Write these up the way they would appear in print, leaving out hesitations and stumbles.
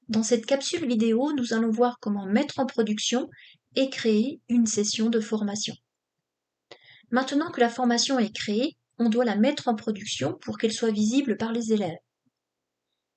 Dans cette capsule vidéo, nous allons voir comment mettre en production et créer une session de formation. Maintenant que la formation est créée, on doit la mettre en production pour qu'elle soit visible par les élèves.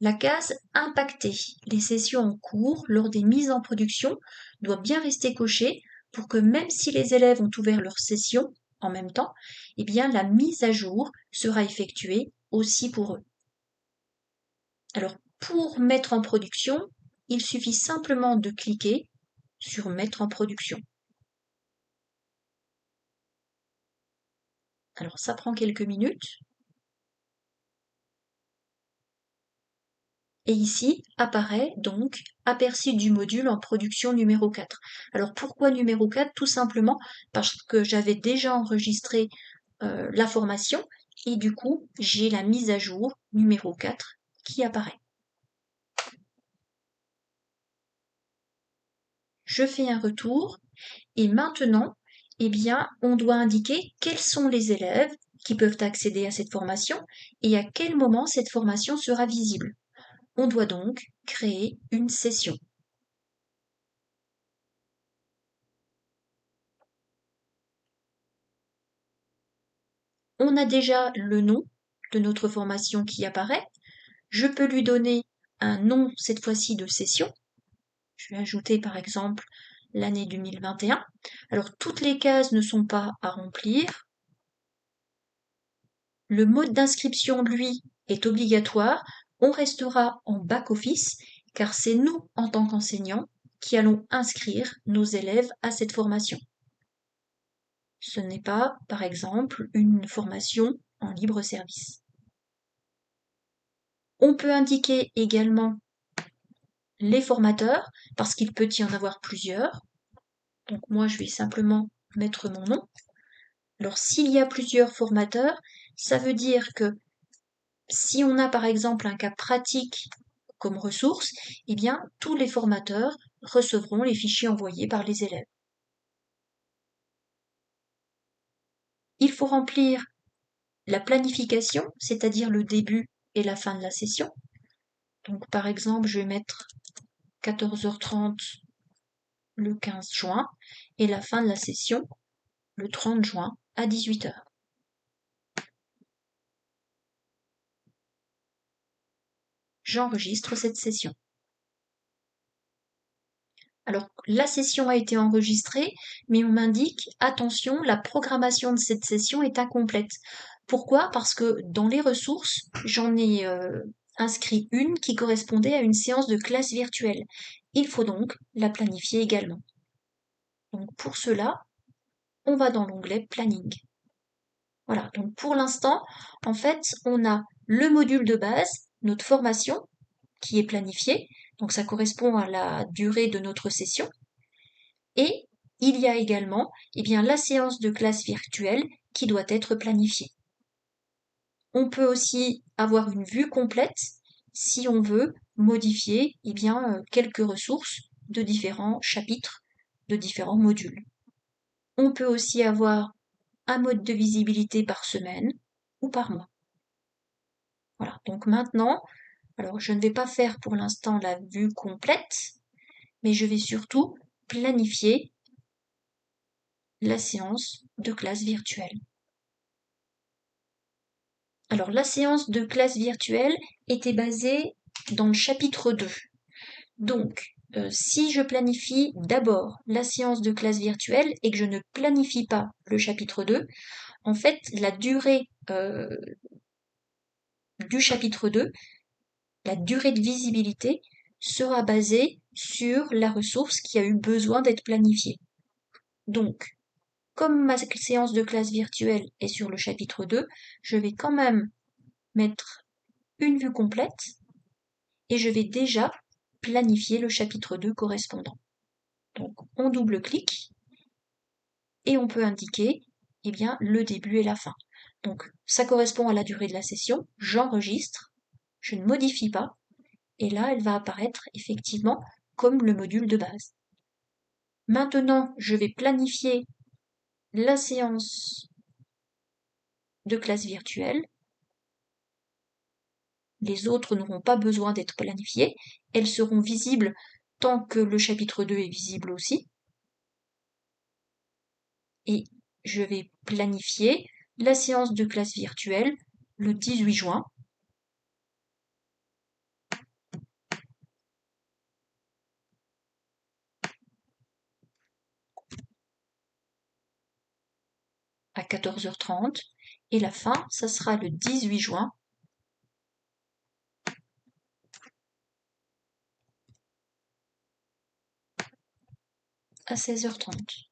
La case « Impacter les sessions en cours lors des mises en production » doit bien rester cochée pour que même si les élèves ont ouvert leur session en même temps, eh bien la mise à jour sera effectuée aussi pour eux. Alors, pour mettre en production, il suffit simplement de cliquer sur Mettre en production. Alors, ça prend quelques minutes. Et ici apparaît donc aperçu du module en production numéro 4. Alors, pourquoi numéro 4? Tout simplement parce que j'avais déjà enregistré la formation et du coup, j'ai la mise à jour numéro 4 qui apparaît. Je fais un retour et maintenant, eh bien, on doit indiquer quels sont les élèves qui peuvent accéder à cette formation et à quel moment cette formation sera visible. On doit donc créer une session. On a déjà le nom de notre formation qui apparaît. Je peux lui donner un nom, cette fois-ci, de session. Je vais ajouter par exemple l'année 2021. Alors, toutes les cases ne sont pas à remplir. Le mode d'inscription, lui, est obligatoire. On restera en back-office car c'est nous, en tant qu'enseignants, qui allons inscrire nos élèves à cette formation. Ce n'est pas, par exemple, une formation en libre service. On peut indiquer également les formateurs, parce qu'il peut y en avoir plusieurs. Donc moi, je vais simplement mettre mon nom. Alors, s'il y a plusieurs formateurs, ça veut dire que si on a par exemple un cas pratique comme ressource, eh bien, tous les formateurs recevront les fichiers envoyés par les élèves. Il faut remplir la planification, c'est-à-dire le début et la fin de la session. Donc, par exemple, je vais mettre 14h30 le 15 juin et la fin de la session le 30 juin à 18h. J'enregistre cette session. Alors, la session a été enregistrée, mais on m'indique, attention, la programmation de cette session est incomplète. Pourquoi? Parce que dans les ressources, j'en ai inscrit une qui correspondait à une séance de classe virtuelle. Il faut donc la planifier également. Donc pour cela, on va dans l'onglet Planning. Voilà, donc pour l'instant, en fait, on a le module de base, notre formation, qui est planifiée, donc ça correspond à la durée de notre session. Et il y a également la séance de classe virtuelle qui doit être planifiée. On peut aussi avoir une vue complète si on veut modifier quelques ressources de différents chapitres, de différents modules. On peut aussi avoir un mode de visibilité par semaine ou par mois. Voilà, donc maintenant, alors je ne vais pas faire pour l'instant la vue complète, mais je vais surtout planifier la séance de classe virtuelle. Alors la séance de classe virtuelle était basée dans le chapitre 2. Donc, si je planifie d'abord la séance de classe virtuelle et que je ne planifie pas le chapitre 2, en fait, la durée du chapitre 2, la durée de visibilité, sera basée sur la ressource qui a eu besoin d'être planifiée. Donc, comme ma séance de classe virtuelle est sur le chapitre 2, je vais quand même mettre une vue complète et je vais déjà planifier le chapitre 2 correspondant. Donc, on double-clique et on peut indiquer le début et la fin. Donc, ça correspond à la durée de la session, j'enregistre, je ne modifie pas, et là, elle va apparaître effectivement comme le module de base. Maintenant, je vais planifier la séance de classe virtuelle. les autres n'auront pas besoin d'être planifiées, elles seront visibles tant que le chapitre 2 est visible aussi. Et je vais planifier la séance de classe virtuelle le 18 juin. À 14h30 et la fin, ça sera le 18 juin à 16h30.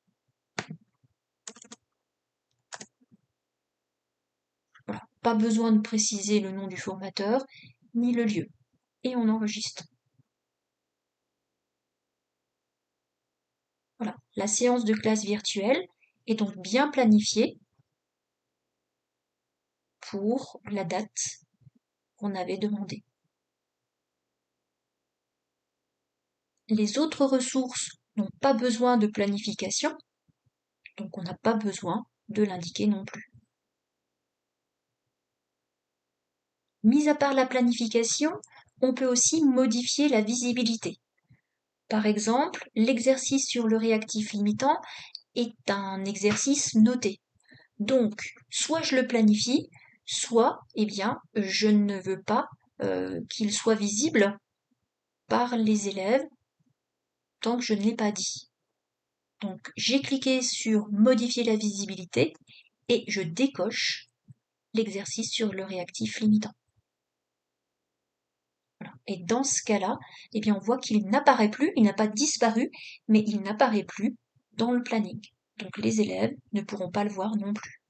Voilà. Pas besoin de préciser le nom du formateur ni le lieu. Et on enregistre. Voilà. La séance de classe virtuelle est donc bien planifiée pour la date qu'on avait demandée. Les autres ressources n'ont pas besoin de planification, donc on n'a pas besoin de l'indiquer non plus. Mis à part la planification, on peut aussi modifier la visibilité. Par exemple, l'exercice sur le réactif limitant est un exercice noté. Donc, soit je le planifie, soit, eh bien, je ne veux pas qu'il soit visible par les élèves tant que je ne l'ai pas dit. Donc, j'ai cliqué sur modifier la visibilité et je décoche l'exercice sur le réactif limitant. Voilà. Et dans ce cas-là, eh bien, on voit qu'il n'apparaît plus, il n'a pas disparu, mais il n'apparaît plus dans le planning. Donc les élèves ne pourront pas le voir non plus.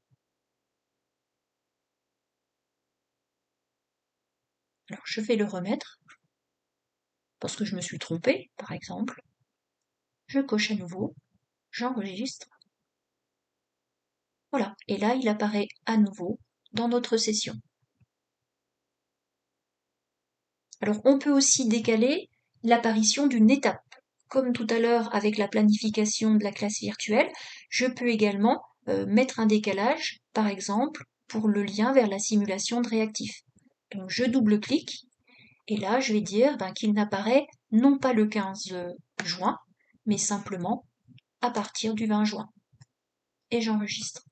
Alors je vais le remettre, parce que je me suis trompée, par exemple. Je coche à nouveau, j'enregistre. Voilà, et là il apparaît à nouveau dans notre session. Alors on peut aussi décaler l'apparition d'une étape. Comme tout à l'heure avec la planification de la classe virtuelle, je peux également mettre un décalage, par exemple, pour le lien vers la simulation de réactif. Donc je double-clique, et là je vais dire qu'il n'apparaît non pas le 15 juin, mais simplement à partir du 20 juin. Et j'enregistre.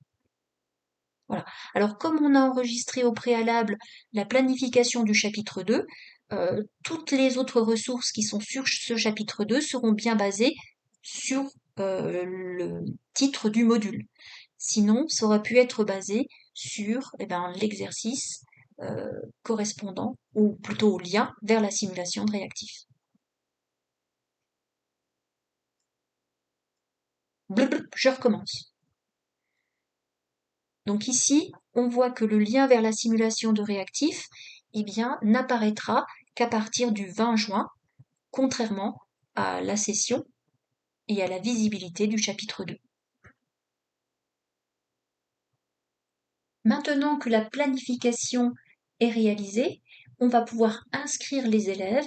Voilà. Alors, comme on a enregistré au préalable la planification du chapitre 2, toutes les autres ressources qui sont sur ce chapitre 2 seront bien basées sur le titre du module. Sinon, ça aurait pu être basé sur l'exercice correspondant, ou plutôt au lien vers la simulation de réactif. Blablabla, je recommence. Donc ici, on voit que le lien vers la simulation de réactif, eh bien, n'apparaîtra qu'à partir du 20 juin, contrairement à la session et à la visibilité du chapitre 2. Maintenant que la planification est réalisée, on va pouvoir inscrire les élèves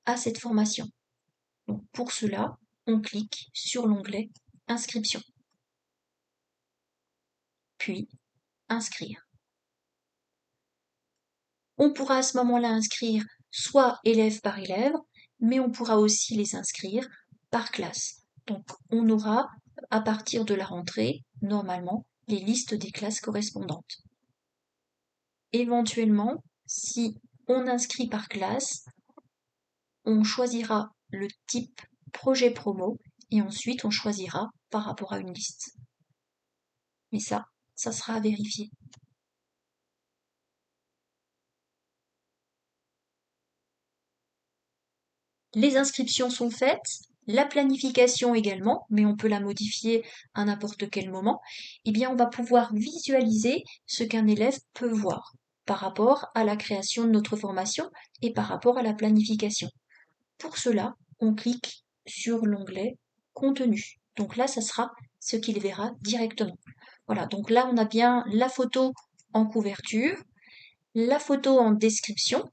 à cette formation. Donc pour cela, on clique sur l'onglet Inscription, puis Inscrire. On pourra à ce moment-là inscrire soit élève par élève, mais on pourra aussi les inscrire par classe. Donc on aura, à partir de la rentrée, normalement, les listes des classes correspondantes. Éventuellement, si on inscrit par classe, on choisira le type projet promo et ensuite on choisira par rapport à une liste. Mais ça sera à vérifier. Les inscriptions sont faites, la planification également, mais on peut la modifier à n'importe quel moment. Eh bien, on va pouvoir visualiser ce qu'un élève peut voir par rapport à la création de notre formation et par rapport à la planification. Pour cela, on clique sur l'onglet Contenu. Donc là, ça sera ce qu'il verra directement. Voilà, donc là, on a bien la photo en couverture, la photo en description.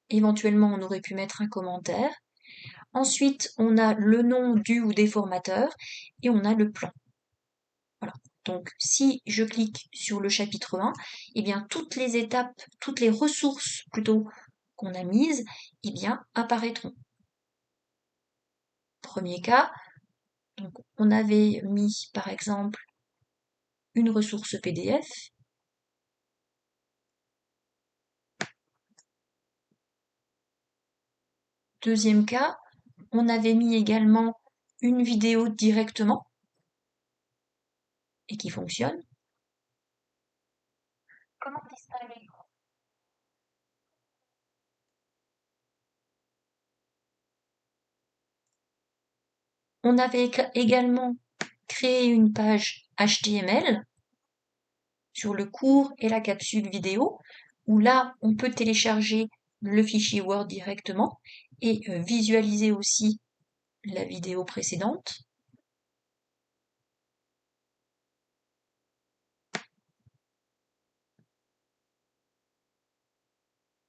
Éventuellement, on aurait pu mettre un commentaire. Ensuite, on a le nom du ou des formateurs et on a le plan. Voilà. Donc, si je clique sur le chapitre 1, eh bien, toutes les étapes, toutes les ressources plutôt qu'on a mises, eh bien, apparaîtront. Premier cas, donc, on avait mis, par exemple, une ressource PDF. Deuxième cas, on avait mis également une vidéo directement et qui fonctionne. Comment disparaît? On avait également créé une page HTML sur le cours et la capsule vidéo, où là, on peut télécharger le fichier Word directement et visualiser aussi la vidéo précédente.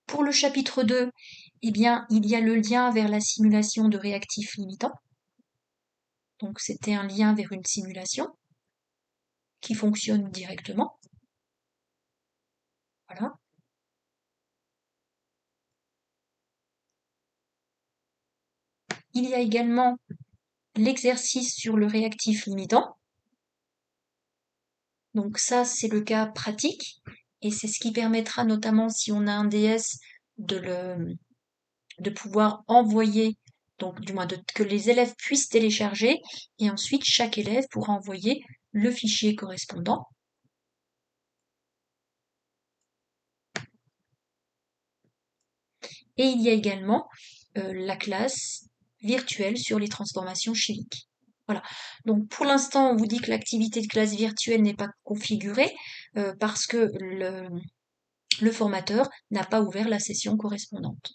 Pour le chapitre 2, eh bien, il y a le lien vers la simulation de réactifs limitants. Donc, c'était un lien vers une simulation qui fonctionne directement. Voilà. Il y a également l'exercice sur le réactif limitant. Donc ça, c'est le cas pratique et c'est ce qui permettra notamment si on a un DS de pouvoir envoyer, donc du moins que les élèves puissent télécharger et ensuite chaque élève pourra envoyer le fichier correspondant. Et il y a également la classe virtuelle sur les transformations chimiques. Voilà. Donc pour l'instant, on vous dit que l'activité de classe virtuelle n'est pas configurée parce que le formateur n'a pas ouvert la session correspondante.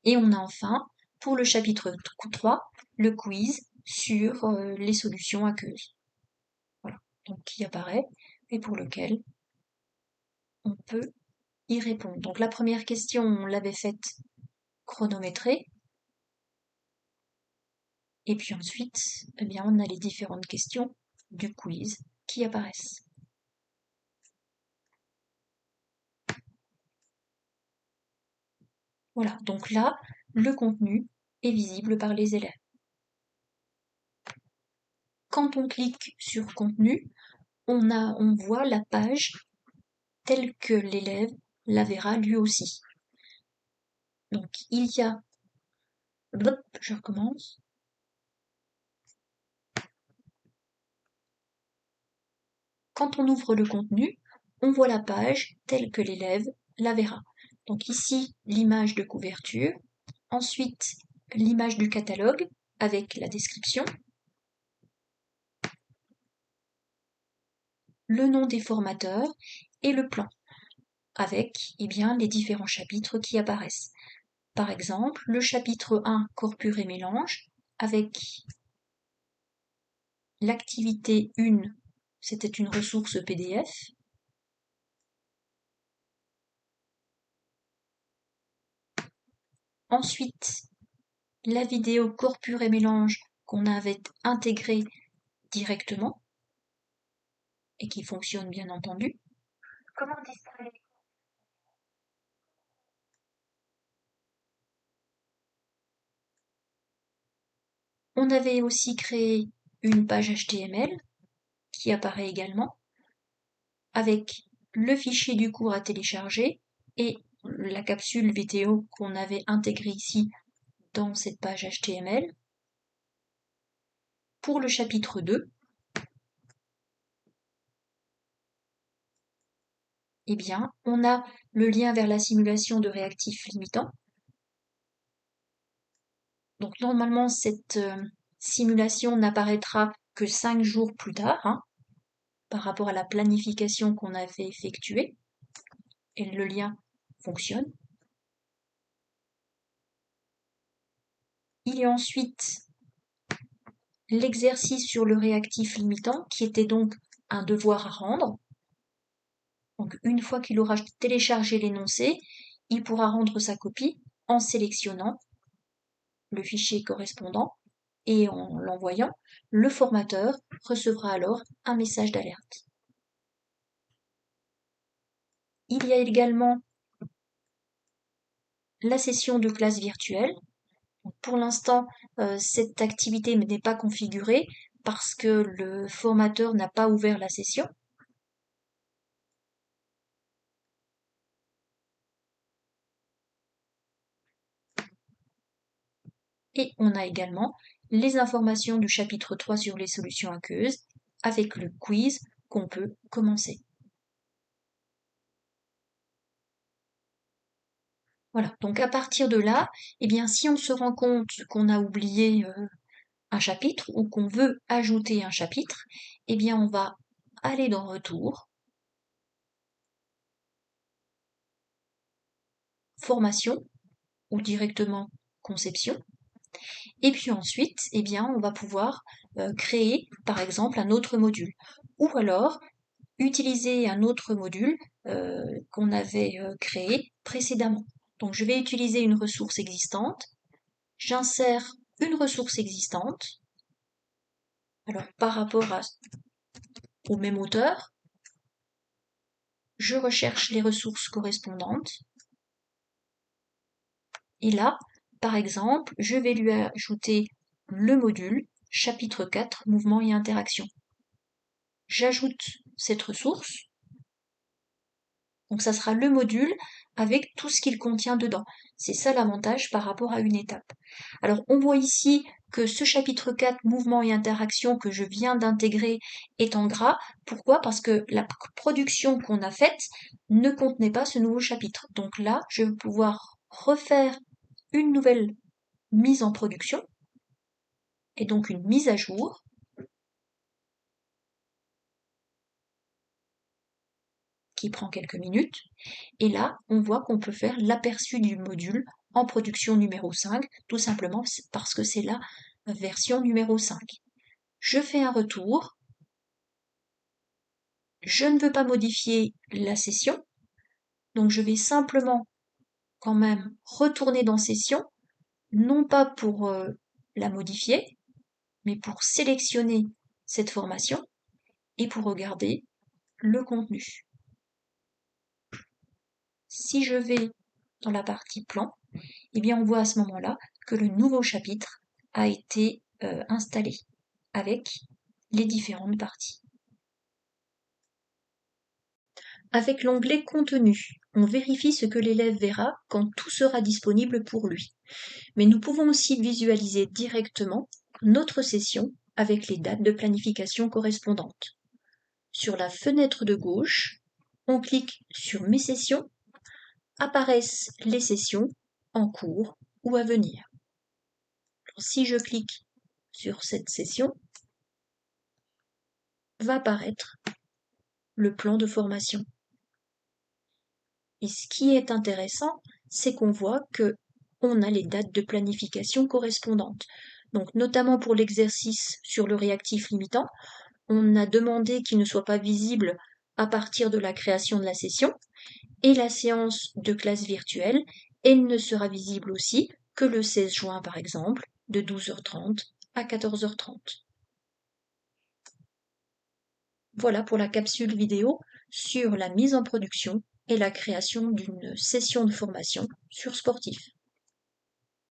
Et on a enfin, pour le chapitre 3, le quiz sur les solutions aqueuses. Voilà, donc qui apparaît et pour lequel on peut y répondre. Donc la première question, on l'avait faite chronométrée. Et puis ensuite, eh bien, on a les différentes questions du quiz qui apparaissent. Voilà, donc là, le contenu est visible par les élèves. Quand on clique sur contenu, on voit la page telle que l'élève la verra lui aussi. Donc il y a, je recommence. Quand on ouvre le contenu, on voit la page telle que l'élève la verra. Donc ici, l'image de couverture, ensuite l'image du catalogue avec la description, le nom des formateurs et le plan avec eh bien, les différents chapitres qui apparaissent. Par exemple, le chapitre 1, Corpus et mélange, avec l'activité 1, c'était une ressource PDF. Ensuite, la vidéo Corpus et mélange qu'on avait intégrée directement et qui fonctionne bien entendu. Comment disparaît? On avait aussi créé une page HTML qui apparaît également avec le fichier du cours à télécharger et la capsule vidéo qu'on avait intégrée ici dans cette page HTML. Pour le chapitre 2, eh bien, on a le lien vers la simulation de réactifs limitants. Donc normalement, cette simulation n'apparaîtra que 5 jours plus tard, hein, par rapport à la planification qu'on avait effectuée. Et le lien fonctionne. Il y a ensuite l'exercice sur le réactif limitant, qui était donc un devoir à rendre. Donc une fois qu'il aura téléchargé l'énoncé, il pourra rendre sa copie en sélectionnant le fichier correspondant et en l'envoyant. Le formateur recevra alors un message d'alerte. Il y a également la session de classe virtuelle. Pour l'instant, cette activité n'est pas configurée parce que le formateur n'a pas ouvert la session. Et on a également les informations du chapitre 3 sur les solutions aqueuses avec le quiz qu'on peut commencer. Voilà, donc à partir de là, eh bien, si on se rend compte qu'on a oublié un chapitre ou qu'on veut ajouter un chapitre, eh bien, on va aller dans Retour, Formation ou directement Conception. Et puis ensuite, eh bien, on va pouvoir créer, par exemple, un autre module. Ou alors, utiliser un autre module qu'on avait créé précédemment. Donc, je vais utiliser une ressource existante. J'insère une ressource existante. Alors, par rapport au même auteur, je recherche les ressources correspondantes. Et là, par exemple, je vais lui ajouter le module chapitre 4, mouvement et interaction. J'ajoute cette ressource. Donc ça sera le module avec tout ce qu'il contient dedans. C'est ça l'avantage par rapport à une étape. Alors on voit ici que ce chapitre 4, mouvement et interaction que je viens d'intégrer est en gras. Pourquoi? Parce que la production qu'on a faite ne contenait pas ce nouveau chapitre. Donc là, je vais pouvoir refaire une nouvelle mise en production et donc une mise à jour. Qui prend quelques minutes. Et là, on voit qu'on peut faire l'aperçu du module en production numéro 5, tout simplement parce que c'est la version numéro 5. Je fais un retour. Je ne veux pas modifier la session, donc je vais simplement quand même retourner dans session, non pas pour la modifier, mais pour sélectionner cette formation et pour regarder le contenu. Si je vais dans la partie plan, eh bien on voit à ce moment-là que le nouveau chapitre a été installé avec les différentes parties. Avec l'onglet Contenu, on vérifie ce que l'élève verra quand tout sera disponible pour lui. Mais nous pouvons aussi visualiser directement notre session avec les dates de planification correspondantes. Sur la fenêtre de gauche, on clique sur Mes sessions, apparaissent les sessions en cours ou à venir. Alors, si je clique sur cette session, va apparaître le plan de formation. Et ce qui est intéressant, c'est qu'on voit que on a les dates de planification correspondantes. Donc, notamment pour l'exercice sur le réactif limitant, on a demandé qu'il ne soit pas visible à partir de la création de la session, et la séance de classe virtuelle, elle ne sera visible aussi que le 16 juin par exemple, de 12h30 à 14h30. Voilà pour la capsule vidéo sur la mise en production et la création d'une session de formation sur Sportif.